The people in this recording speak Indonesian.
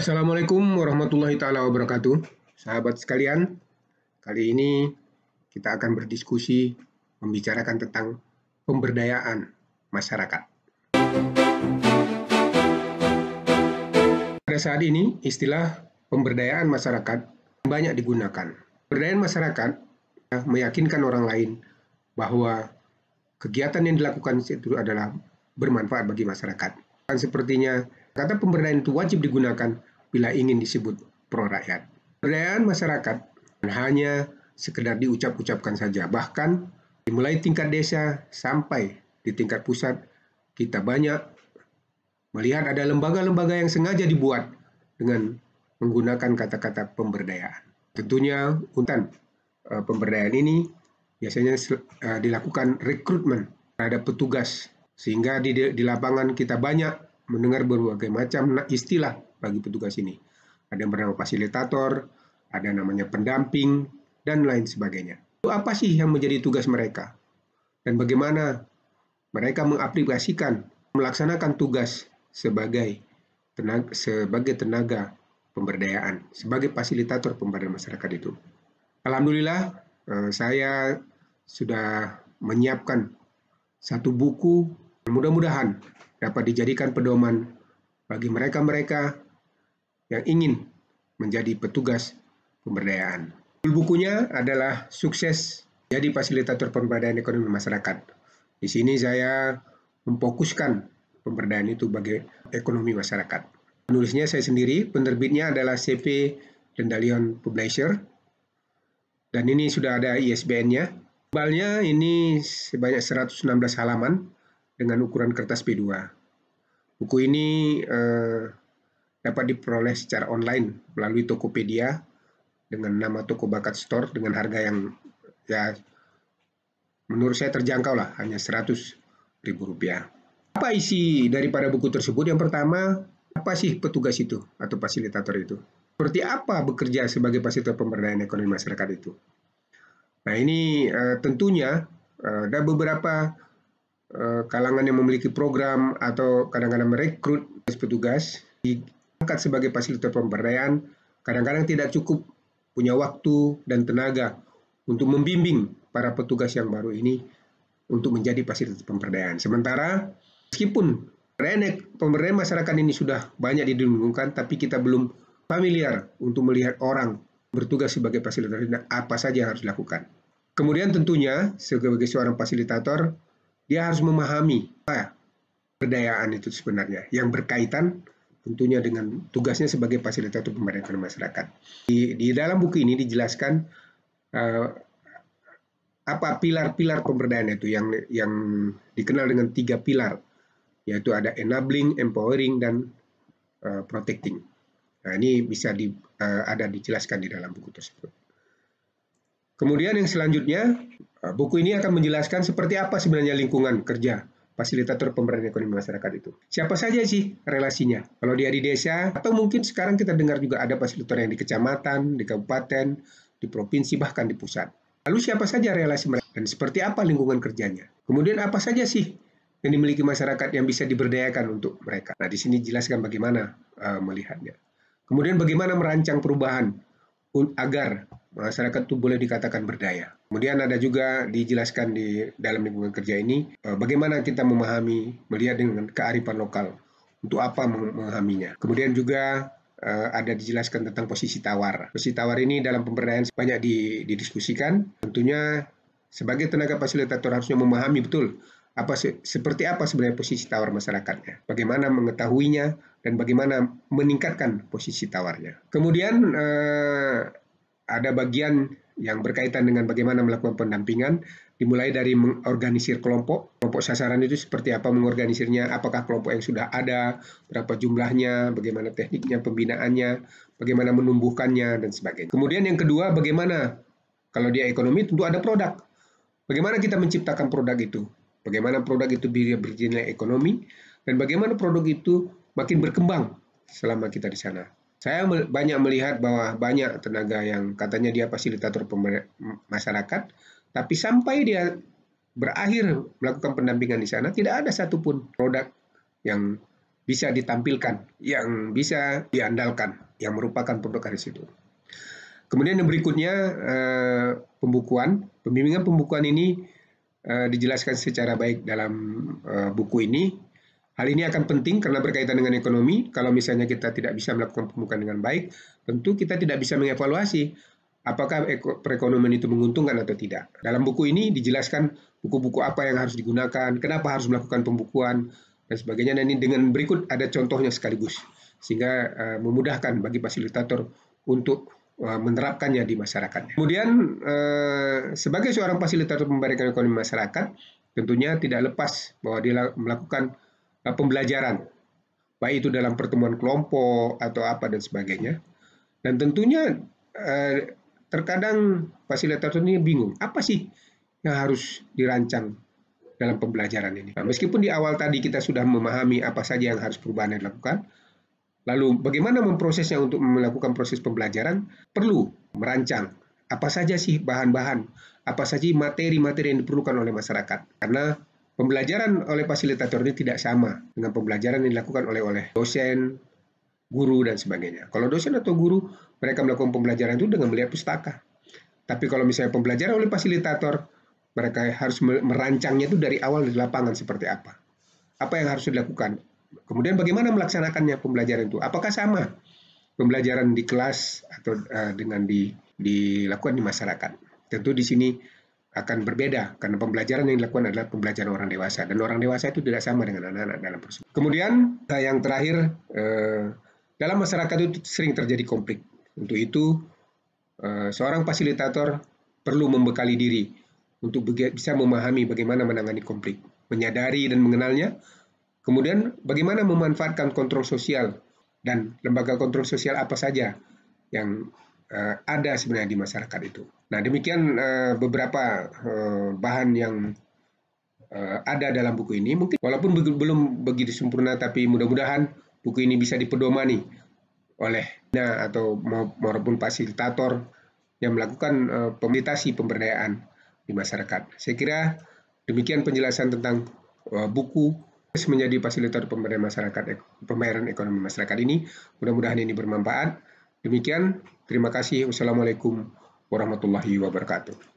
Assalamualaikum warahmatullahi taala wabarakatuh. Sahabat sekalian, kali ini kita akan berdiskusi membicarakan tentang pemberdayaan masyarakat. Pada saat ini, istilah pemberdayaan masyarakat banyak digunakan. Pemberdayaan masyarakat meyakinkan orang lain bahwa kegiatan yang dilakukan itu adalah bermanfaat bagi masyarakat. Dan sepertinya kata pemberdayaan itu wajib digunakan bila ingin disebut pro-rakyat. Pemberdayaan masyarakat hanya sekedar diucap-ucapkan saja. Bahkan dimulai tingkat desa sampai di tingkat pusat, kita banyak melihat ada lembaga-lembaga yang sengaja dibuat dengan menggunakan kata-kata pemberdayaan. Tentunya untuk pemberdayaan ini biasanya dilakukan rekrutmen terhadap petugas, sehingga di lapangan kita banyak mendengar berbagai macam istilah bagi petugas ini. Ada yang bernama fasilitator, ada namanya pendamping, dan lain sebagainya. Itu apa sih yang menjadi tugas mereka? Dan bagaimana mereka mengaplikasikan, melaksanakan tugas sebagai tenaga pemberdayaan, sebagai fasilitator pemberdayaan masyarakat itu? Alhamdulillah, saya sudah menyiapkan satu buku, mudah-mudahan dapat dijadikan pedoman bagi mereka-mereka yang ingin menjadi petugas pemberdayaan. Bukunya adalah Sukses Jadi Fasilitator Pemberdayaan Ekonomi Masyarakat. Di sini saya memfokuskan pemberdayaan itu bagi ekonomi masyarakat. Penulisnya saya sendiri, penerbitnya adalah CV Lendalion Publisher, dan ini sudah ada ISBN-nya. Tebalnya ini sebanyak 116 halaman dengan ukuran kertas P2. Buku ini dapat diperoleh secara online melalui Tokopedia dengan nama Toko Bakat Store dengan harga yang menurut saya terjangkau lah, hanya Rp100.000. Apa isi daripada buku tersebut? Yang pertama, apa sih petugas itu atau fasilitator itu? Seperti apa bekerja sebagai fasilitator pemberdayaan ekonomi masyarakat itu? Nah, ini tentunya ada beberapa kalangan yang memiliki program atau kadang-kadang merekrut petugas diangkat sebagai fasilitator pemberdayaan, kadang-kadang tidak cukup punya waktu dan tenaga untuk membimbing para petugas yang baru ini untuk menjadi fasilitator pemberdayaan. Sementara meskipun pemberdayaan masyarakat ini sudah banyak didengungkan, tapi kita belum familiar untuk melihat orang bertugas sebagai fasilitator apa saja yang harus dilakukan. Kemudian tentunya sebagai seorang fasilitator, dia harus memahami apa pemberdayaan itu sebenarnya yang berkaitan tentunya dengan tugasnya sebagai fasilitator pemberdayaan masyarakat. Di dalam buku ini dijelaskan apa pilar-pilar pemberdayaan itu yang dikenal dengan 3 pilar, yaitu ada enabling, empowering, dan protecting. Nah, ini bisa ada dijelaskan di dalam buku tersebut. Kemudian yang selanjutnya, buku ini akan menjelaskan seperti apa sebenarnya lingkungan kerja fasilitator pemberdayaan ekonomi masyarakat itu. Siapa saja sih relasinya? Kalau dia di desa, atau mungkin sekarang kita dengar juga ada fasilitator yang di kecamatan, di kabupaten, di provinsi, bahkan di pusat. Lalu siapa saja relasi mereka dan seperti apa lingkungan kerjanya? Kemudian apa saja sih yang dimiliki masyarakat yang bisa diberdayakan untuk mereka? Nah, di sini jelaskan bagaimana melihatnya. Kemudian bagaimana merancang perubahan agar masyarakat itu boleh dikatakan berdaya. Kemudian ada juga dijelaskan di dalam lingkungan kerja ini bagaimana kita memahami, melihat dengan kearifan lokal, untuk apa memahaminya. Kemudian juga ada dijelaskan tentang posisi tawar. Posisi tawar ini dalam pemberdayaan banyak didiskusikan. Tentunya sebagai tenaga fasilitator harusnya memahami betul seperti apa sebenarnya posisi tawar masyarakatnya, bagaimana mengetahuinya, dan bagaimana meningkatkan posisi tawarnya. Kemudian ada bagian yang berkaitan dengan bagaimana melakukan pendampingan, dimulai dari mengorganisir kelompok sasaran itu seperti apa mengorganisirnya, apakah kelompok yang sudah ada, berapa jumlahnya, bagaimana tekniknya, pembinaannya, bagaimana menumbuhkannya, dan sebagainya. Kemudian yang kedua, bagaimana kalau dia ekonomi tentu ada produk. Bagaimana kita menciptakan produk itu? Bagaimana produk itu bernilai ekonomi, dan bagaimana produk itu makin berkembang selama kita di sana. Saya banyak melihat bahwa banyak tenaga yang katanya dia fasilitator masyarakat, tapi sampai dia berakhir melakukan pendampingan di sana, tidak ada satupun produk yang bisa ditampilkan, yang bisa diandalkan, yang merupakan produk dari situ. Kemudian yang berikutnya, pembukuan. Pembimbingan pembukuan ini dijelaskan secara baik dalam buku ini. Hal ini akan penting karena berkaitan dengan ekonomi. Kalau misalnya kita tidak bisa melakukan pembukuan dengan baik, tentu kita tidak bisa mengevaluasi apakah perekonomian itu menguntungkan atau tidak. Dalam buku ini dijelaskan buku-buku apa yang harus digunakan, kenapa harus melakukan pembukuan, dan sebagainya. Dan ini dengan berikut ada contohnya sekaligus, sehingga memudahkan bagi fasilitator untuk menerapkannya di masyarakat. Kemudian sebagai seorang fasilitator pemberdayaan ekonomi masyarakat, tentunya tidak lepas bahwa dia melakukan pembelajaran, baik itu dalam pertemuan kelompok atau apa dan sebagainya. Dan tentunya terkadang fasilitator ini bingung, apa sih yang harus dirancang dalam pembelajaran ini. Nah, meskipun di awal tadi kita sudah memahami apa saja yang harus perubahan dilakukan, lalu bagaimana memprosesnya untuk melakukan proses pembelajaran, perlu merancang apa saja sih bahan-bahan, apa saja materi-materi yang diperlukan oleh masyarakat. Karena pembelajaran oleh fasilitator ini tidak sama dengan pembelajaran yang dilakukan oleh dosen, guru, dan sebagainya. Kalau dosen atau guru, mereka melakukan pembelajaran itu dengan melihat pustaka. Tapi kalau misalnya pembelajaran oleh fasilitator, mereka harus merancangnya itu dari awal di lapangan seperti apa. Apa yang harus dilakukan. Kemudian bagaimana melaksanakannya pembelajaran itu. Apakah sama pembelajaran di kelas atau dengan dilakukan di masyarakat. Tentu di sini akan berbeda karena pembelajaran yang dilakukan adalah pembelajaran orang dewasa, dan orang dewasa itu tidak sama dengan anak-anak dalam proses. Kemudian yang terakhir, dalam masyarakat itu sering terjadi konflik. Untuk itu seorang fasilitator perlu membekali diri untuk bisa memahami bagaimana menangani konflik, menyadari dan mengenalnya, kemudian bagaimana memanfaatkan kontrol sosial dan lembaga kontrol sosial apa saja yang ada sebenarnya di masyarakat itu. Nah, demikian beberapa bahan yang ada dalam buku ini. Mungkin walaupun belum begitu sempurna, tapi mudah-mudahan buku ini bisa dipedomani oleh atau maupun fasilitator yang melakukan pemerintasi pemberdayaan di masyarakat. Saya kira demikian penjelasan tentang buku menjadi fasilitator pembayaran ekonomi masyarakat ini. Mudah-mudahan ini bermanfaat. Demikian, terima kasih. Wassalamualaikum warahmatullahi wabarakatuh.